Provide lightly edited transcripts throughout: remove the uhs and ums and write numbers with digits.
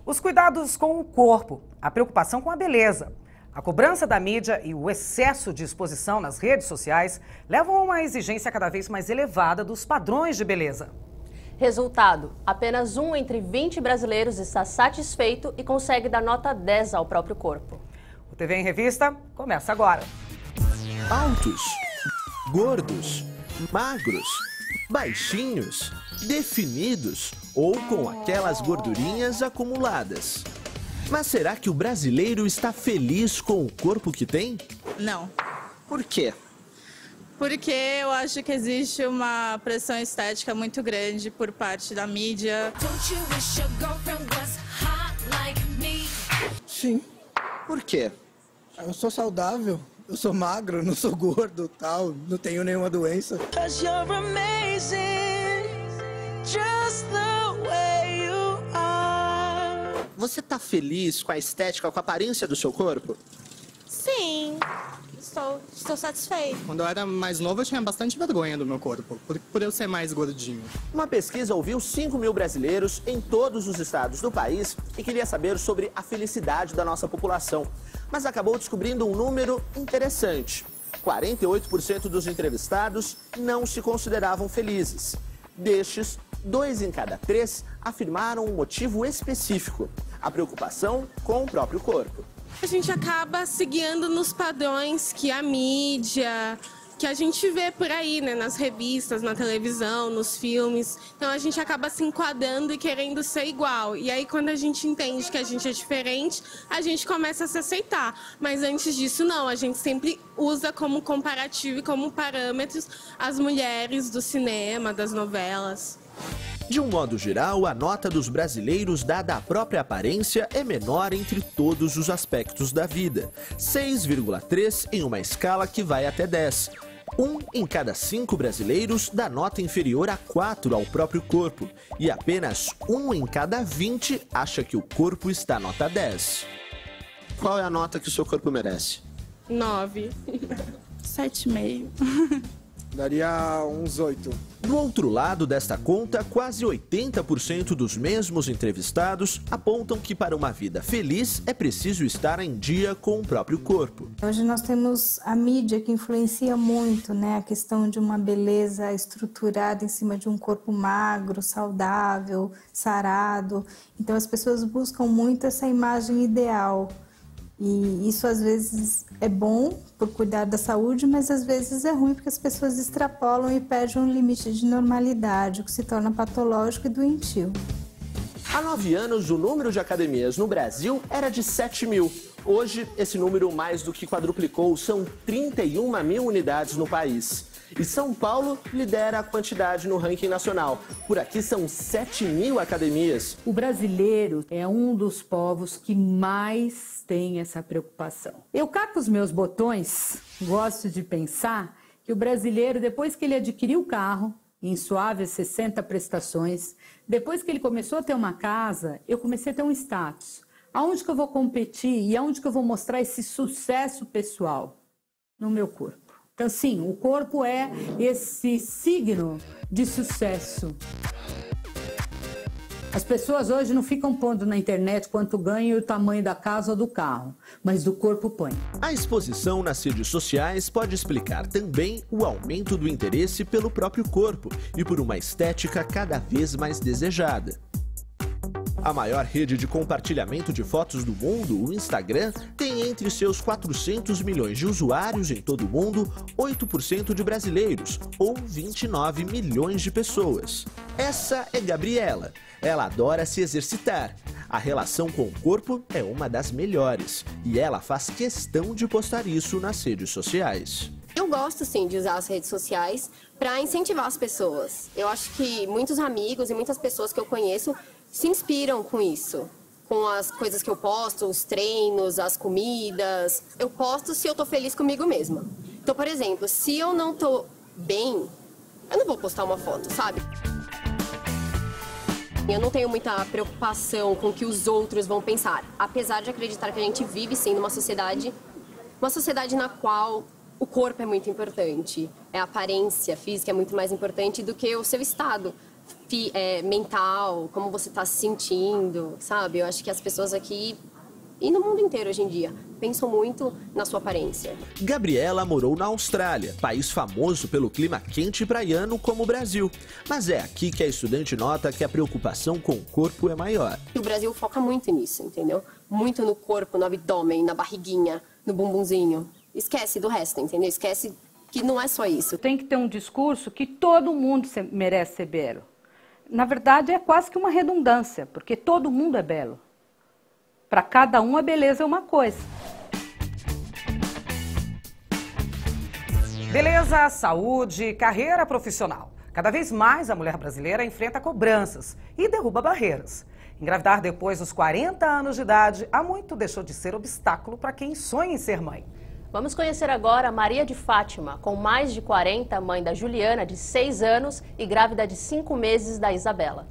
Os cuidados com o corpo, a preocupação com a beleza, a cobrança da mídia e o excesso de exposição nas redes sociais levam a uma exigência cada vez mais elevada dos padrões de beleza. Resultado: apenas 1 entre 20 brasileiros está satisfeito e consegue dar nota 10 ao próprio corpo. O TV em Revista começa agora. Altos, gordos, magros, baixinhos, definidos ou com aquelas gordurinhas acumuladas. Mas será que o brasileiro está feliz com o corpo que tem? Não. Por quê? Porque eu acho que existe uma pressão estética muito grande por parte da mídia. Sim. Por quê? Eu sou saudável, eu sou magro, não sou gordo, tal, não tenho nenhuma doença. Você tá feliz com a estética, com a aparência do seu corpo? Sim, estou satisfeito. Quando eu era mais novo, eu tinha bastante vergonha do meu corpo, por eu ser mais gordinho. Uma pesquisa ouviu 5 mil brasileiros em todos os estados do país e queria saber sobre a felicidade da nossa população. Mas acabou descobrindo um número interessante. 48% dos entrevistados não se consideravam felizes. Destes, 2 em cada 3 afirmaram um motivo específico: a preocupação com o próprio corpo. A gente acaba se guiando nos padrões que a mídia, que a gente vê por aí, né, nas revistas, na televisão, nos filmes. Então a gente acaba se enquadrando e querendo ser igual. E aí quando a gente entende que a gente é diferente, a gente começa a se aceitar. Mas antes disso não, a gente sempre usa como comparativo e como parâmetros as mulheres do cinema, das novelas. De um modo geral, a nota dos brasileiros dada à própria aparência é menor entre todos os aspectos da vida. 6,3 em uma escala que vai até 10. 1 em cada 5 brasileiros dá nota inferior a 4 ao próprio corpo. E apenas 1 em cada 20 acha que o corpo está nota 10. Qual é a nota que o seu corpo merece? 9. 7,5. Daria uns 8. Do outro lado desta conta, quase 80% dos mesmos entrevistados apontam que para uma vida feliz é preciso estar em dia com o próprio corpo. Hoje nós temos a mídia que influencia muito, né? A questão de uma beleza estruturada em cima de um corpo magro, saudável, sarado. Então as pessoas buscam muito essa imagem ideal. E isso às vezes é bom por cuidar da saúde, mas às vezes é ruim porque as pessoas extrapolam e perdem um limite de normalidade, o que se torna patológico e doentio. Há 9 anos, o número de academias no Brasil era de 7 mil. Hoje, esse número mais do que quadruplicou, são 31 mil unidades no país. E São Paulo lidera a quantidade no ranking nacional. Por aqui são 7 mil academias. O brasileiro é um dos povos que mais tem essa preocupação. Eu cá com os meus botões, gosto de pensar que o brasileiro, depois que ele adquiriu o carro, em suaves 60 prestações, depois que ele começou a ter uma casa, eu comecei a ter um status. Aonde que eu vou competir e aonde que eu vou mostrar esse sucesso pessoal? No meu corpo. Então, sim, o corpo é esse signo de sucesso. As pessoas hoje não ficam pondo na internet quanto ganham e o tamanho da casa ou do carro, mas do corpo põe. A exposição nas redes sociais pode explicar também o aumento do interesse pelo próprio corpo e por uma estética cada vez mais desejada. A maior rede de compartilhamento de fotos do mundo, o Instagram, tem entre seus 400 milhões de usuários em todo o mundo, 8% de brasileiros, ou 29 milhões de pessoas. Essa é Gabriela. Ela adora se exercitar. A relação com o corpo é uma das melhores e ela faz questão de postar isso nas redes sociais. Eu gosto, sim, de usar as redes sociais para incentivar as pessoas. Eu acho que muitos amigos e muitas pessoas que eu conheço se inspiram com isso, com as coisas que eu posto, os treinos, as comidas. Eu posto se eu tô feliz comigo mesma. Então, por exemplo, se eu não tô bem, eu não vou postar uma foto, sabe? Eu não tenho muita preocupação com o que os outros vão pensar, apesar de acreditar que a gente vive, sim, numa sociedade na qual o corpo é muito importante, a aparência física é muito mais importante do que o seu estado mental, como você está se sentindo, sabe? Eu acho que as pessoas aqui, e no mundo inteiro hoje em dia, pensam muito na sua aparência. Gabriela morou na Austrália, país famoso pelo clima quente e praiano como o Brasil. Mas é aqui que a estudante nota que a preocupação com o corpo é maior. O Brasil foca muito nisso, entendeu? Muito no corpo, no abdômen, na barriguinha, no bumbumzinho. Esquece do resto, entendeu? Esquece que não é só isso. Tem que ter um discurso que todo mundo merece ser belo. Na verdade, é quase que uma redundância, porque todo mundo é belo. Para cada um, a beleza é uma coisa. Beleza, saúde, carreira profissional. Cada vez mais a mulher brasileira enfrenta cobranças e derruba barreiras. Engravidar depois dos 40 anos de idade há muito deixou de ser obstáculo para quem sonha em ser mãe. Vamos conhecer agora Maria de Fátima, com mais de 40, mãe da Juliana, de 6 anos, e grávida de 5 meses da Isabela.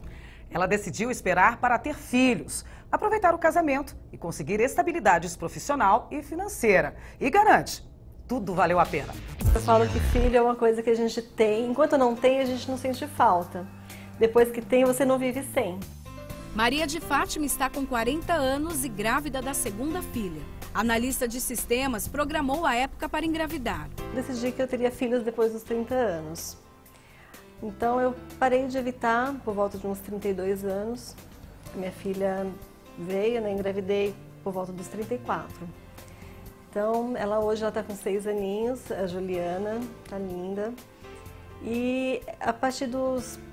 Ela decidiu esperar para ter filhos, aproveitar o casamento e conseguir estabilidade profissional e financeira. E garante, tudo valeu a pena. Eu falo que filho é uma coisa que a gente tem, enquanto não tem, a gente não sente falta. Depois que tem, você não vive sem. Maria de Fátima está com 40 anos e grávida da segunda filha. A analista de sistemas programou a época para engravidar. Decidi que eu teria filhos depois dos 30 anos. Então eu parei de evitar por volta de uns 32 anos. Minha filha veio, né, engravidei por volta dos 34. Então ela hoje está com 6 aninhos, a Juliana, tá linda. E a partir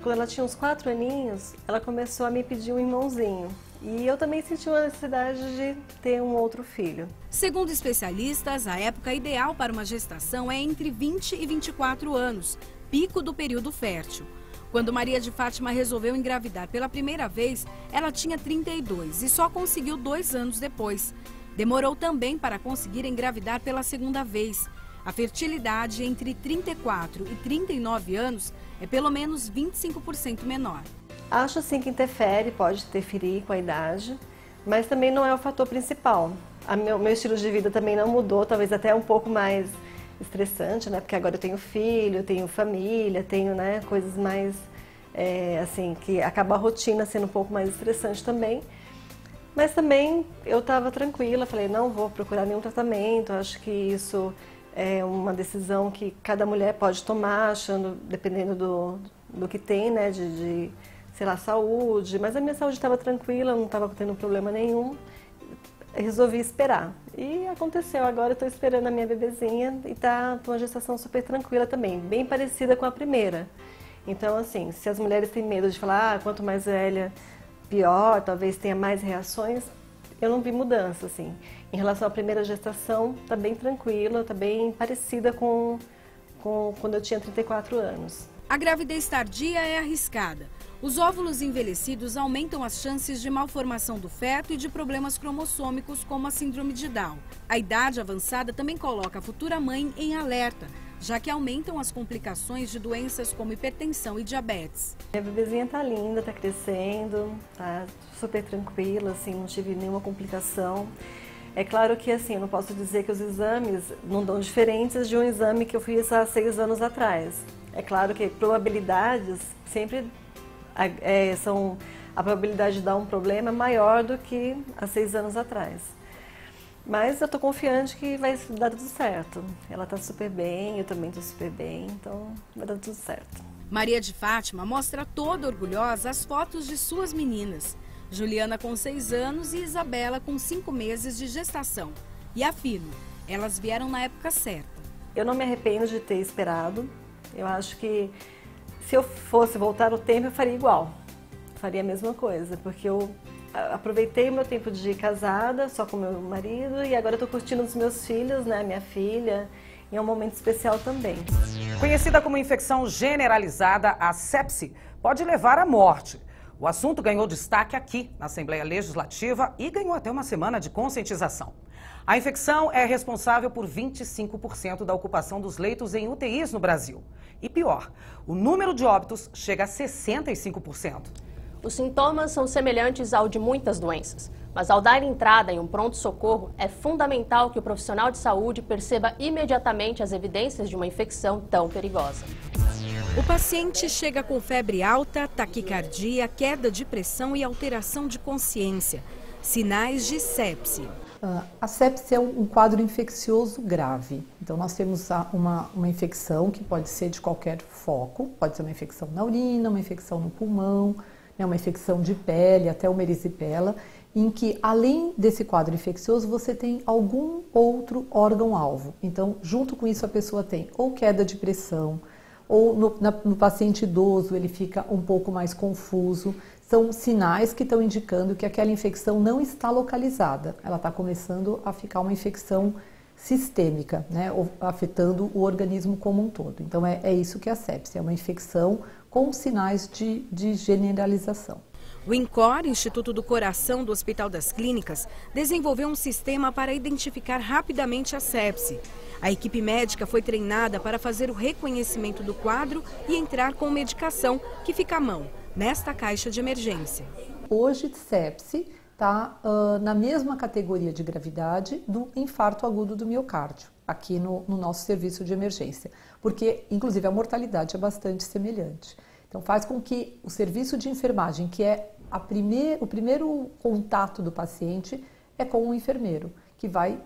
quando ela tinha uns 4 aninhos, ela começou a me pedir um irmãozinho. E eu também senti uma necessidade de ter um outro filho. Segundo especialistas, a época ideal para uma gestação é entre 20 e 24 anos, pico do período fértil. Quando Maria de Fátima resolveu engravidar pela primeira vez, ela tinha 32 e só conseguiu 2 anos depois. Demorou também para conseguir engravidar pela segunda vez. A fertilidade entre 34 e 39 anos é pelo menos 25% menor. Acho sim que interfere, pode interferir com a idade, mas também não é o fator principal. Meu estilo de vida também não mudou, talvez até um pouco mais estressante, né? Porque agora eu tenho filho, eu tenho família, tenho, né, coisas mais, assim, que acaba a rotina sendo um pouco mais estressante também. Mas também eu estava tranquila, falei, não vou procurar nenhum tratamento, acho que isso é uma decisão que cada mulher pode tomar, achando, dependendo do que tem, né, sei lá, saúde, mas a minha saúde estava tranquila, não estava tendo problema nenhum, resolvi esperar. E aconteceu, agora eu estou esperando a minha bebezinha e está com uma gestação super tranquila também, bem parecida com a primeira. Então, assim, se as mulheres têm medo de falar, quanto mais velha, pior, talvez tenha mais reações, eu não vi mudança, assim. Em relação à primeira gestação, está bem tranquila, está bem parecida com quando eu tinha 34 anos. A gravidez tardia é arriscada. Os óvulos envelhecidos aumentam as chances de malformação do feto e de problemas cromossômicos como a síndrome de Down. A idade avançada também coloca a futura mãe em alerta, já que aumentam as complicações de doenças como hipertensão e diabetes. Minha bebezinha tá linda, tá crescendo, tá super tranquila, assim, não tive nenhuma complicação. É claro que, assim, eu não posso dizer que os exames não dão diferentes de um exame que eu fiz há 6 anos atrás. É claro que probabilidades sempre a probabilidade de dar um problema é maior do que há 6 anos atrás. Mas eu estou confiante que vai dar tudo certo. Ela está super bem, eu também estou super bem, então vai dar tudo certo. Maria de Fátima mostra toda orgulhosa as fotos de suas meninas. Juliana com 6 anos e Isabela com 5 meses de gestação. E afirma, elas vieram na época certa. Eu não me arrependo de ter esperado. Eu acho que se eu fosse voltar no tempo, eu faria igual. Faria a mesma coisa, porque eu aproveitei o meu tempo de casada, só com meu marido, e agora estou curtindo os meus filhos, né, minha filha, e é um momento especial também. Conhecida como infecção generalizada, a sepse pode levar à morte. O assunto ganhou destaque aqui, na Assembleia Legislativa, e ganhou até uma semana de conscientização. A infecção é responsável por 25% da ocupação dos leitos em UTIs no Brasil. E pior, o número de óbitos chega a 65%. Os sintomas são semelhantes ao de muitas doenças, mas ao dar entrada em um pronto-socorro, é fundamental que o profissional de saúde perceba imediatamente as evidências de uma infecção tão perigosa. O paciente chega com febre alta, taquicardia, queda de pressão e alteração de consciência. Sinais de sepse. A sepse é um quadro infeccioso grave. Então, nós temos uma infecção que pode ser de qualquer foco. Pode ser uma infecção na urina, uma infecção no pulmão, né, uma infecção de pele, até uma erisipela, em que, além desse quadro infeccioso, você tem algum outro órgão-alvo. Então, junto com isso, a pessoa tem ou queda de pressão, ou no paciente idoso ele fica um pouco mais confuso. São sinais que estão indicando que aquela infecção não está localizada. Ela está começando a ficar uma infecção sistêmica, né, afetando o organismo como um todo. Então é isso que é a sepse, é uma infecção com sinais de generalização. O INCOR, Instituto do Coração do Hospital das Clínicas, desenvolveu um sistema para identificar rapidamente a sepse. A equipe médica foi treinada para fazer o reconhecimento do quadro e entrar com medicação que fica à mão, nesta caixa de emergência. Hoje, sepse está na mesma categoria de gravidade do infarto agudo do miocárdio, aqui no nosso serviço de emergência, porque, inclusive, a mortalidade é bastante semelhante. Então, faz com que o serviço de enfermagem, que é o primeiro contato do paciente, é com o enfermeiro, que vai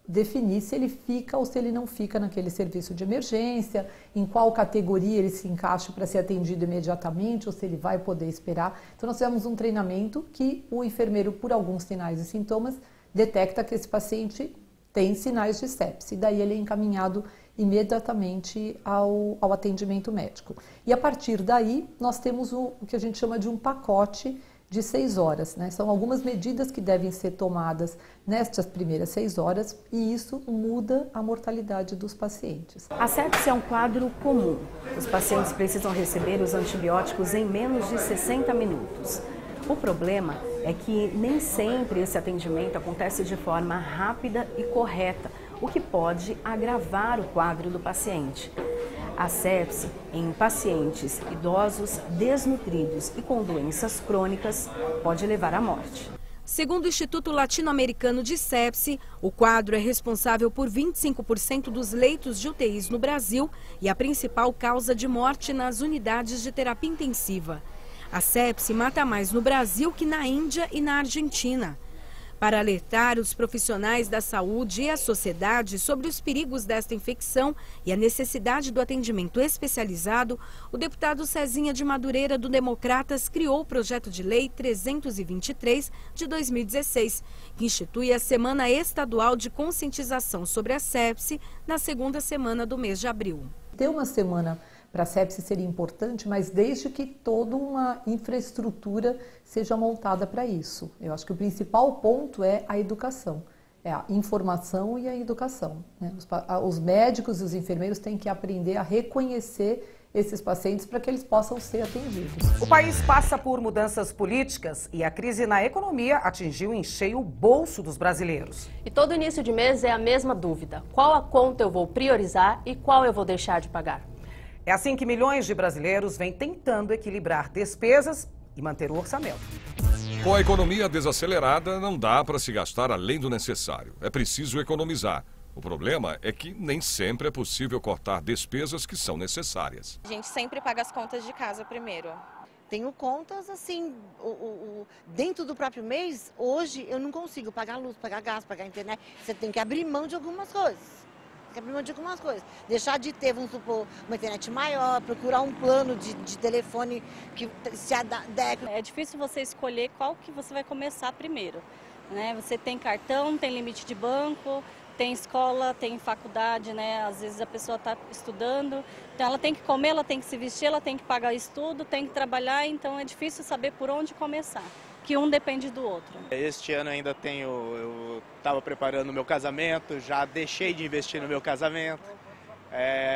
definir se ele fica ou se ele não fica naquele serviço de emergência, em qual categoria ele se encaixa para ser atendido imediatamente ou se ele vai poder esperar. Então nós fizemos um treinamento que o enfermeiro, por alguns sinais e sintomas, detecta que esse paciente tem sinais de sepse, daí ele é encaminhado imediatamente ao atendimento médico. E a partir daí nós temos o que a gente chama de um pacote de 6 horas, né? São algumas medidas que devem ser tomadas nestas primeiras 6 horas e isso muda a mortalidade dos pacientes. A sepse é um quadro comum. Os pacientes precisam receber os antibióticos em menos de 60 minutos. O problema é que nem sempre esse atendimento acontece de forma rápida e correta, o que pode agravar o quadro do paciente. A sepse em pacientes idosos, desnutridos e com doenças crônicas pode levar à morte. Segundo o Instituto Latino-Americano de Sepse, o quadro é responsável por 25% dos leitos de UTIs no Brasil e a principal causa de morte nas unidades de terapia intensiva. A sepse mata mais no Brasil que na Índia e na Argentina. Para alertar os profissionais da saúde e a sociedade sobre os perigos desta infecção e a necessidade do atendimento especializado, o deputado Cezinha de Madureira, do Democratas, criou o projeto de lei 323 de 2016, que institui a Semana Estadual de Conscientização sobre a Sepse na segunda semana do mês de abril. Ter uma semana para a sepse seria importante, mas desde que toda uma infraestrutura seja montada para isso. Eu acho que o principal ponto é a educação, é a informação e a educação, né? Os médicos e os enfermeiros têm que aprender a reconhecer esses pacientes para que eles possam ser atendidos. O país passa por mudanças políticas e a crise na economia atingiu em cheio o bolso dos brasileiros. E todo início de mês é a mesma dúvida: qual a conta eu vou priorizar e qual eu vou deixar de pagar? É assim que milhões de brasileiros vêm tentando equilibrar despesas e manter o orçamento. Com a economia desacelerada, não dá para se gastar além do necessário. É preciso economizar. O problema é que nem sempre é possível cortar despesas que são necessárias. A gente sempre paga as contas de casa primeiro. Tenho contas assim, dentro do próprio mês, hoje eu não consigo pagar luz, pagar gás, pagar internet. Você tem que abrir mão de algumas coisas. Deixar de ter, vamos supor, uma internet maior, procurar um plano de telefone que se adeque. É difícil você escolher qual que você vai começar primeiro, né? Você tem cartão, tem limite de banco, tem escola, tem faculdade, né? Às vezes a pessoa está estudando, então ela tem que comer, ela tem que se vestir, ela tem que pagar estudo, tem que trabalhar, então é difícil saber por onde começar, que um depende do outro. Este ano ainda eu estava preparando o meu casamento, já deixei de investir no meu casamento,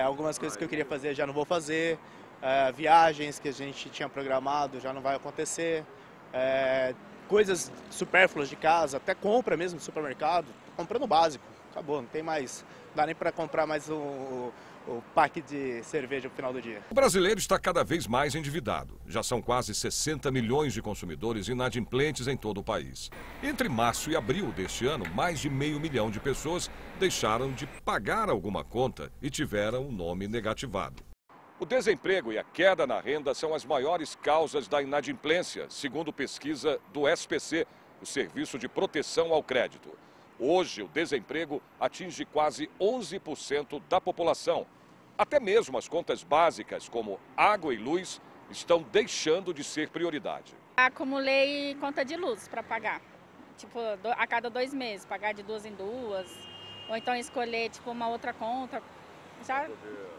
algumas coisas que eu queria fazer já não vou fazer, viagens que a gente tinha programado já não vai acontecer, coisas supérfluas de casa, até compra mesmo no supermercado, comprando o básico, acabou, não tem mais, não dá nem para comprar mais o pack de cerveja no final do dia. O brasileiro está cada vez mais endividado. Já são quase 60 milhões de consumidores inadimplentes em todo o país. Entre março e abril deste ano, mais de 500 mil de pessoas deixaram de pagar alguma conta e tiveram o nome negativado. O desemprego e a queda na renda são as maiores causas da inadimplência, segundo pesquisa do SPC, o Serviço de Proteção ao Crédito. Hoje, o desemprego atinge quase 11% da população. Até mesmo as contas básicas, como água e luz, estão deixando de ser prioridade. Acumulei conta de luz para pagar, tipo, a cada 2 meses, pagar de 2 em 2, ou então escolher tipo, uma outra conta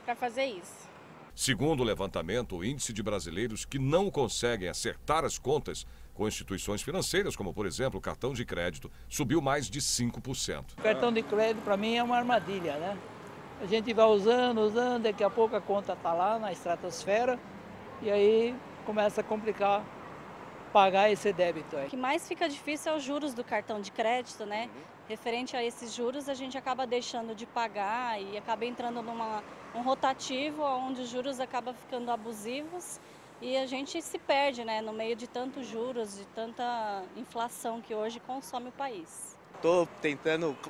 para fazer isso. Segundo o levantamento, o índice de brasileiros que não conseguem acertar as contas com instituições financeiras, como por exemplo o cartão de crédito, subiu mais de 5%. O cartão de crédito para mim é uma armadilha, né? A gente vai usando, daqui a pouco a conta está lá na estratosfera e aí começa a complicar pagar esse débito aí. O que mais fica difícil é os juros do cartão de crédito, né? Referente a esses juros, a gente acaba deixando de pagar e acaba entrando num rotativo onde os juros acabam ficando abusivos e a gente se perde, né, no meio de tantos juros, de tanta inflação que hoje consome o país. Estou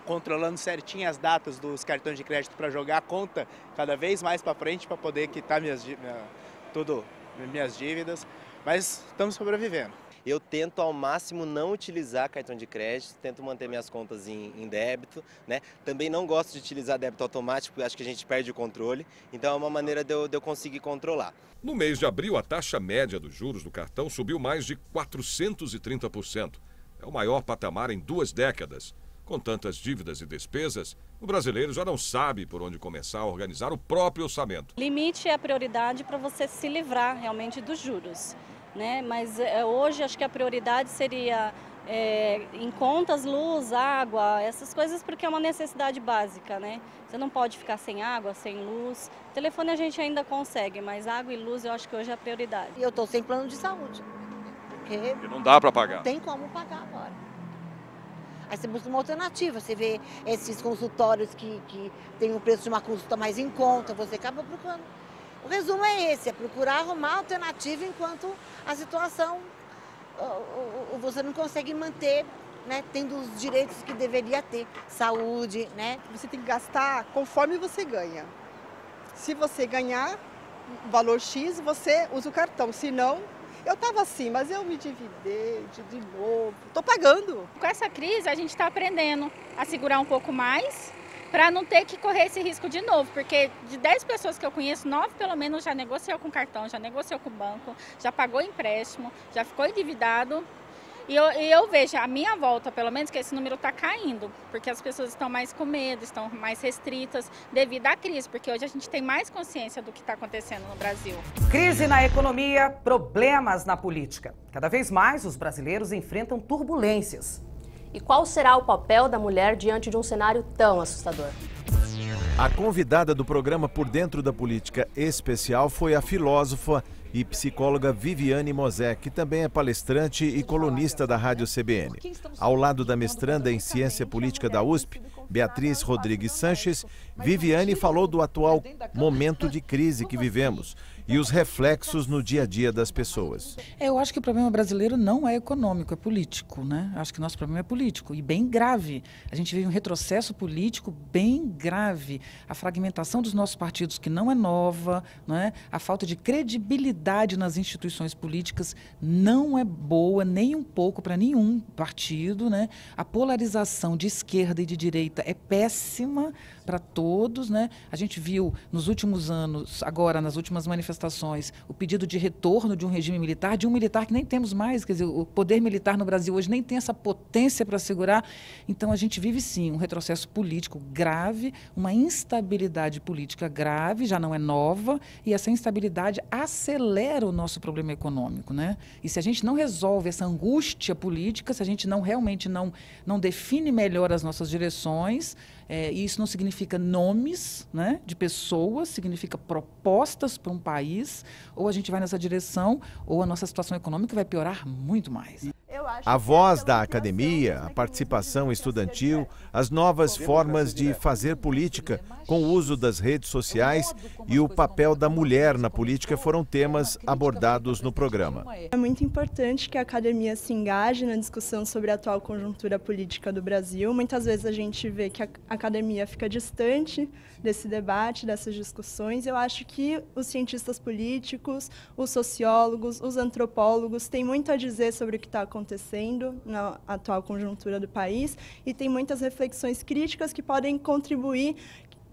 controlando certinho as datas dos cartões de crédito para jogar a conta cada vez mais para frente para poder quitar minhas dívidas, mas estamos sobrevivendo. Eu tento ao máximo não utilizar cartão de crédito, tento manter minhas contas em débito, né? Também não gosto de utilizar débito automático, porque acho que a gente perde o controle, então é uma maneira de eu conseguir controlar. No mês de abril, a taxa média dos juros do cartão subiu mais de 430%. É o maior patamar em 2 décadas. Com tantas dívidas e despesas, o brasileiro já não sabe por onde começar a organizar o próprio orçamento. Limite é a prioridade para você se livrar realmente dos juros, né? Mas hoje acho que a prioridade seria em contas, luz, água, essas coisas, porque é uma necessidade básica, né? Você não pode ficar sem água, sem luz. Telefone a gente ainda consegue, mas água e luz eu acho que hoje é a prioridade. E eu estou sem plano de saúde. Porque não dá para pagar. Não tem como pagar agora. Aí você busca uma alternativa, você vê esses consultórios que tem o preço de uma consulta mais em conta, você acaba procurando. O resumo é esse, é procurar arrumar alternativa enquanto a situação você não consegue manter, né, tendo os direitos que deveria ter, saúde, né? Você tem que gastar conforme você ganha. Se você ganhar valor X, você usa o cartão, se não... Eu estava assim, mas eu me endividei de novo. Estou pagando. Com essa crise, a gente está aprendendo a segurar um pouco mais para não ter que correr esse risco de novo. Porque de 10 pessoas que eu conheço, 9 pelo menos já negociou com cartão, já negociou com o banco, já pagou empréstimo, já ficou endividado. E eu vejo, a minha volta, pelo menos, que esse número está caindo, porque as pessoas estão mais com medo, estão mais restritas devido à crise, porque hoje a gente tem mais consciência do que está acontecendo no Brasil. Crise na economia, problemas na política. Cada vez mais os brasileiros enfrentam turbulências. E qual será o papel da mulher diante de um cenário tão assustador? A convidada do programa Por Dentro da Política Especial foi a filósofa e psicóloga Viviane Mosé, que também é palestrante e colunista da Rádio CBN. Ao lado da mestranda em Ciência Política da USP, Beatriz Rodrigues Sanches, Viviane falou do atual momento de crise que vivemos e os reflexos no dia a dia das pessoas. Eu acho que o problema brasileiro não é econômico, é político, né? Acho que o nosso problema é político e bem grave. A gente vive um retrocesso político bem grave. A fragmentação dos nossos partidos, que não é nova, não é? A falta de credibilidade nas instituições políticas não é boa nem um pouco para nenhum partido, né? A polarização de esquerda e de direita é péssima para todos, né? A gente viu nos últimos anos, agora nas últimas manifestações, o pedido de retorno de um regime militar, de um militar que nem temos mais, quer dizer, o poder militar no Brasil hoje nem tem essa potência para segurar. Então a gente vive sim um retrocesso político grave, uma instabilidade política grave, já não é nova, e essa instabilidade acelera o nosso problema econômico, né? E se a gente não resolve essa angústia política, se a gente não realmente não define melhor as nossas direções, e isso não significa nomes, né, de pessoas, significa propostas para um país, ou a gente vai nessa direção, ou a nossa situação econômica vai piorar muito mais. A voz da academia, a participação estudantil, as novas formas de fazer política com o uso das redes sociais e o papel da mulher na política foram temas abordados no programa. É muito importante que a academia se engaje na discussão sobre a atual conjuntura política do Brasil. Muitas vezes a gente vê que a academia fica distante desse debate, dessas discussões. Eu acho que os cientistas políticos, os sociólogos, os antropólogos têm muito a dizer sobre o que está acontecendo na atual conjuntura do país e tem muitas reflexões críticas que podem contribuir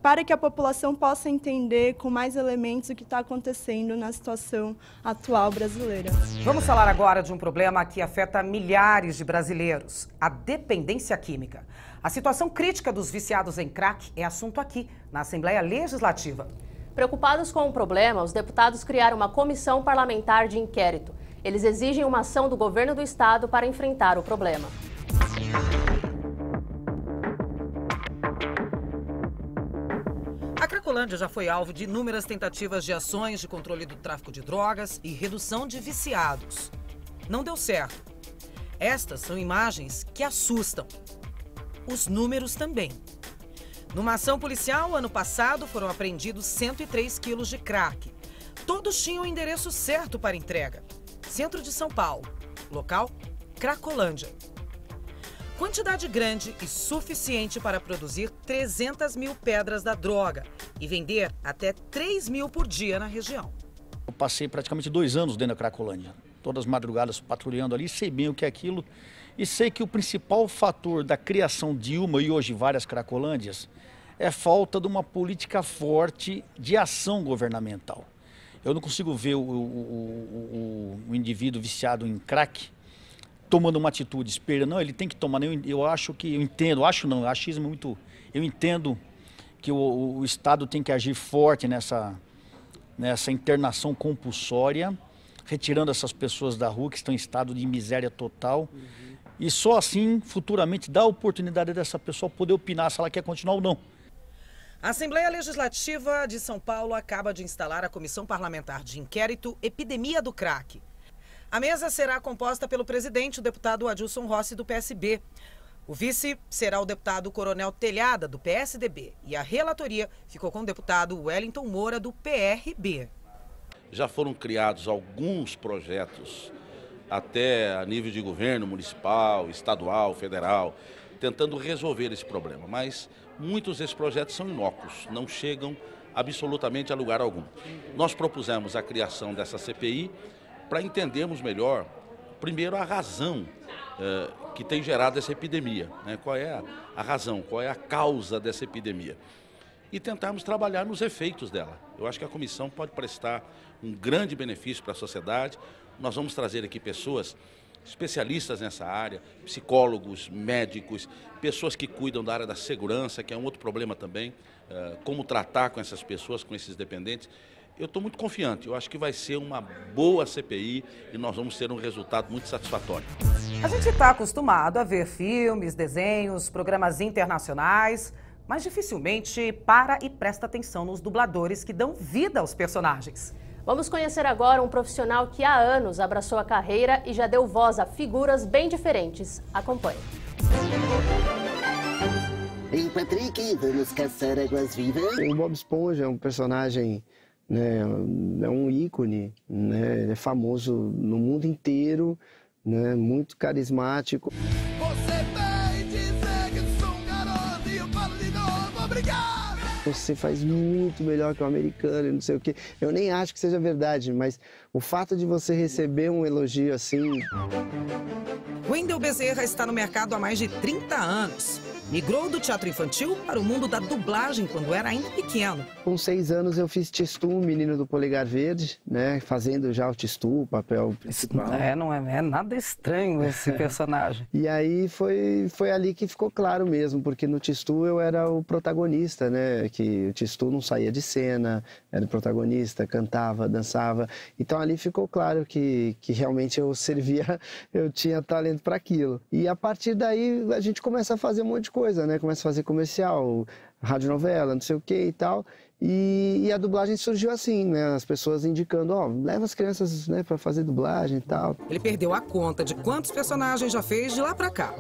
para que a população possa entender com mais elementos o que está acontecendo na situação atual brasileira. Vamos falar agora de um problema que afeta milhares de brasileiros, a dependência química. A situação crítica dos viciados em crack é assunto aqui, na Assembleia Legislativa. Preocupados com o problema, os deputados criaram uma comissão parlamentar de inquérito. Eles exigem uma ação do governo do estado para enfrentar o problema. A Cracolândia já foi alvo de inúmeras tentativas de ações de controle do tráfico de drogas e redução de viciados. Não deu certo. Estas são imagens que assustam. Os números também. Numa ação policial, ano passado, foram apreendidos 103 quilos de crack. Todos tinham o endereço certo para entrega. Centro de São Paulo. Local, Cracolândia. Quantidade grande e suficiente para produzir 300 mil pedras da droga e vender até 3 mil por dia na região. Eu passei praticamente 2 anos dentro da Cracolândia. Todas as madrugadas patrulhando ali, sei bem o que é aquilo. E sei que o principal fator da criação de uma e hoje várias Cracolândias é falta de uma política forte de ação governamental. Eu não consigo ver o indivíduo viciado em crack tomando uma atitude, esperando, não, ele tem que tomar, eu acho que, eu entendo, achismo muito, eu entendo que o Estado tem que agir forte nessa internação compulsória, retirando essas pessoas da rua que estão em estado de miséria total, e só assim, futuramente, dá a oportunidade dessa pessoa poder opinar se ela quer continuar ou não. A Assembleia Legislativa de São Paulo acaba de instalar a Comissão Parlamentar de Inquérito Epidemia do Crack. A mesa será composta pelo presidente, o deputado Adilson Rossi, do PSB. O vice será o deputado Coronel Telhada, do PSDB. E a relatoria ficou com o deputado Wellington Moura, do PRB. Já foram criados alguns projetos, até a nível de governo municipal, estadual, federal, tentando resolver esse problema. Mas muitos desses projetos são inócuos, não chegam absolutamente a lugar algum. Nós propusemos a criação dessa CPI para entendermos melhor, primeiro, a razão que tem gerado essa epidemia, né? Qual é a razão, qual é a causa dessa epidemia. E tentarmos trabalhar nos efeitos dela. Eu acho que a comissão pode prestar um grande benefício para a sociedade. Nós vamos trazer aqui pessoas especialistas nessa área, psicólogos, médicos, pessoas que cuidam da área da segurança, que é um outro problema também, como tratar com essas pessoas, com esses dependentes. Eu estou muito confiante, eu acho que vai ser uma boa CPI e nós vamos ter um resultado muito satisfatório. A gente está acostumado a ver filmes, desenhos, programas internacionais, mas dificilmente para e presta atenção nos dubladores que dão vida aos personagens. Vamos conhecer agora um profissional que há anos abraçou a carreira e já deu voz a figuras bem diferentes. Acompanhe. Ei, Patrick, vamos caçar águas-vivas? O Bob Esponja é um personagem, né, é um ícone, né, ele é famoso no mundo inteiro, né, muito carismático. Você vem dizer que sou um garoto e eu falo de novo, obrigado! Você faz muito melhor que o americano e não sei o quê. Eu nem acho que seja verdade, mas o fato de você receber um elogio assim... Wendel Bezerra está no mercado há mais de 30 anos. Migrou do teatro infantil para o mundo da dublagem quando era ainda pequeno. Com 6 anos eu fiz Tistu, o menino do polegar verde, né? Fazendo já o Tistu, o papel principal. Não é nada estranho esse personagem. E aí foi ali que ficou claro mesmo, porque no Tistu eu era o protagonista, né? Que o Tistu não saía de cena, era o protagonista, cantava, dançava. Então ali ficou claro que realmente eu servia, eu tinha talento para aquilo. E a partir daí a gente começa a fazer um monte de coisa, né? Começa a fazer comercial, radionovela, não sei o que e tal. E a dublagem surgiu assim, né? As pessoas indicando, ó, leva as crianças, né, para fazer dublagem e tal. Ele perdeu a conta de quantos personagens já fez de lá pra cá.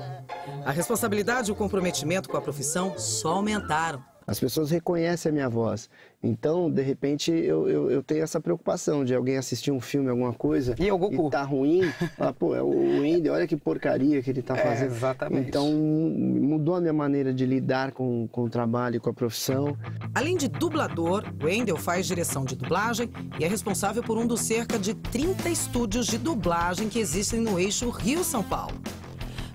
A responsabilidade e o comprometimento com a profissão só aumentaram. As pessoas reconhecem a minha voz. Então, de repente, eu tenho essa preocupação de alguém assistir um filme, alguma coisa, e tá ruim, falar, pô, é o Wendel, olha que porcaria que ele tá fazendo. Exatamente. Então, mudou a minha maneira de lidar com o trabalho e com a profissão. Além de dublador, Wendel faz direção de dublagem e é responsável por um dos cerca de 30 estúdios de dublagem que existem no eixo Rio-São Paulo.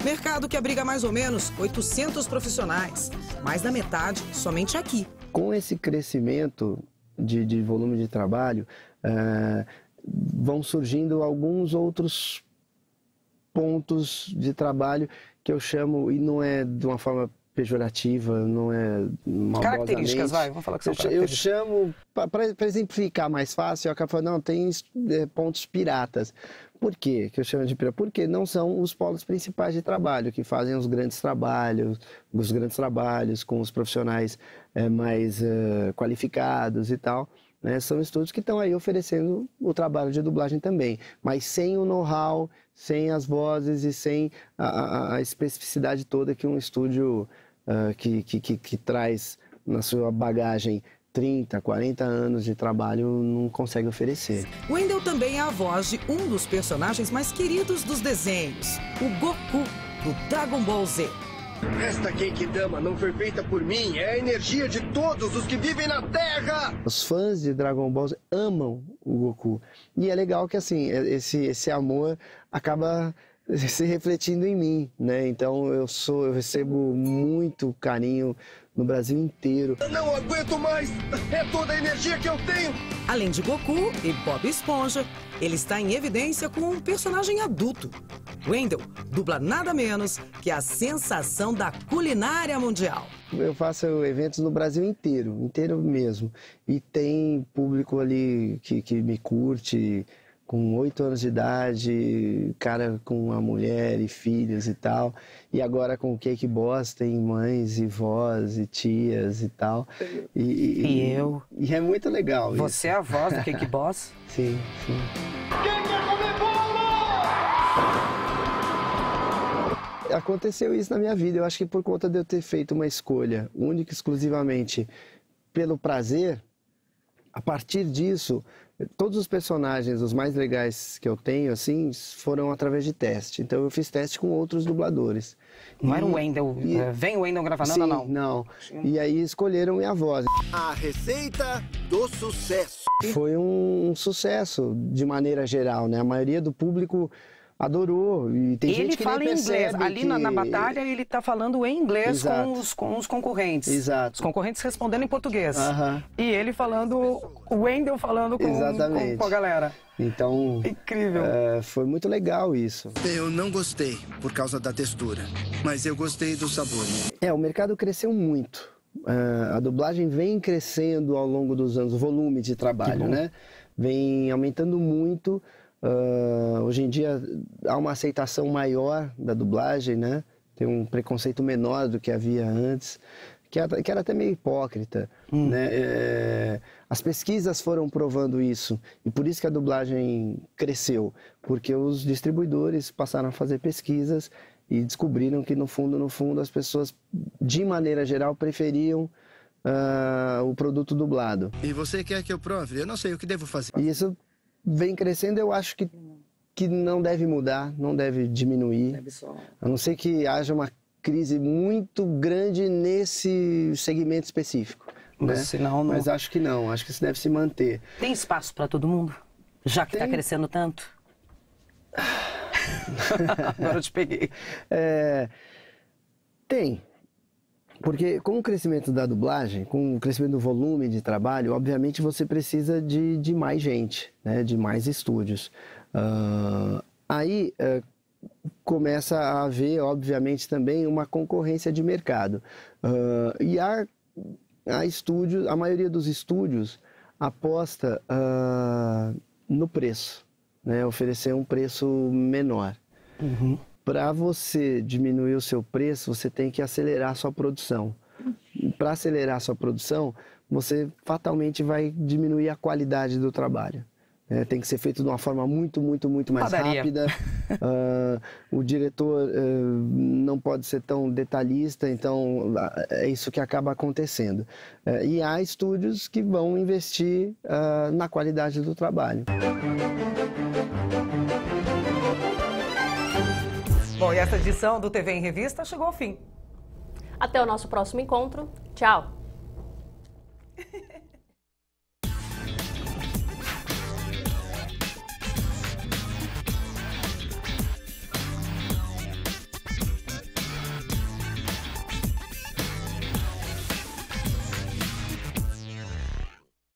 Mercado que abriga mais ou menos 800 profissionais, mais da metade somente aqui. Com esse crescimento de volume de trabalho, vão surgindo alguns outros pontos de trabalho que eu chamo, e não é de uma forma pejorativa, não é maldosamente. Características, vamos falar que são características. Eu chamo, para exemplificar mais fácil, eu acabo falando, não, tem pontos piratas. Por quê que eu chamo de pirata? Porque não são os polos principais de trabalho, que fazem os grandes trabalhos com os profissionais mais qualificados e tal. Né? São estúdios que estão aí oferecendo o trabalho de dublagem também, mas sem o know-how, sem as vozes e sem a especificidade toda que um estúdio que traz na sua bagagem 30, 40 anos de trabalho não consegue oferecer. Wendel também é a voz de um dos personagens mais queridos dos desenhos, o Goku, do Dragon Ball Z. Esta Genkidama não foi feita por mim, é a energia de todos os que vivem na Terra! Os fãs de Dragon Ball Z amam o Goku. E é legal que assim, esse amor acaba se refletindo em mim, né? Então eu recebo muito carinho no Brasil inteiro. Eu não aguento mais! É toda a energia que eu tenho! Além de Goku e Bob Esponja, ele está em evidência com um personagem adulto. Wendel dubla nada menos que a sensação da culinária mundial. Eu faço eventos no Brasil inteiro mesmo. E tem público ali que me curte, com 8 anos de idade, cara com uma mulher e filhos e tal. E agora com o Cake Boss tem mães e vós e tias e tal. E eu. E é muito legal isso. Você é a voz do Cake Boss? Sim, sim. Quem quer comer bolo? Aconteceu isso na minha vida. Eu acho que por conta de eu ter feito uma escolha única e exclusivamente pelo prazer, a partir disso, todos os personagens, os mais legais que eu tenho, assim, foram através de teste. Então eu fiz teste com outros dubladores. Não era o Wendel, vem o Wendel gravando, sim, não. E aí escolheram minha voz. A receita do sucesso. Foi um sucesso de maneira geral, né? A maioria do público adorou. E tem gente que fala nem em inglês. percebe Ali que... na batalha ele tá falando em inglês Exato. com os concorrentes. Exato. Os concorrentes respondendo em português. Aham. E ele falando, o Wendel falando com a galera. Então, incrível. Foi muito legal isso. Eu não gostei por causa da textura, mas eu gostei do sabor. O mercado cresceu muito. A dublagem vem crescendo ao longo dos anos, o volume de trabalho, né? Vem aumentando muito. Hoje em dia há uma aceitação maior da dublagem, né? Tem um preconceito menor do que havia antes, que era até meio hipócrita, né? As pesquisas foram provando isso, e por isso que a dublagem cresceu, porque os distribuidores passaram a fazer pesquisas e descobriram que no fundo as pessoas, de maneira geral, preferiam o produto dublado. E você quer que eu prove? Eu não sei o que devo fazer. E isso vem crescendo, eu acho que não deve mudar, não deve diminuir, a não ser que haja uma crise muito grande nesse segmento específico. Né? Mas acho que não, acho que isso deve se manter. Tem espaço para todo mundo? Já que está crescendo tanto? Agora eu te peguei. Tem. Porque com o crescimento da dublagem, com o crescimento do volume de trabalho, obviamente você precisa de mais gente, né? De mais estúdios. Aí começa a haver, obviamente, também uma concorrência de mercado. E a estúdios, a maioria dos estúdios aposta no preço, né? Oferecer um preço menor. Para você diminuir o seu preço, você tem que acelerar a sua produção. para acelerar a sua produção, você fatalmente vai diminuir a qualidade do trabalho. Tem que ser feito de uma forma muito mais rápida. O diretor não pode ser tão detalhista, então é isso que acaba acontecendo. E há estúdios que vão investir na qualidade do trabalho. Bom, e essa edição do TV em Revista chegou ao fim. Até o nosso próximo encontro. Tchau!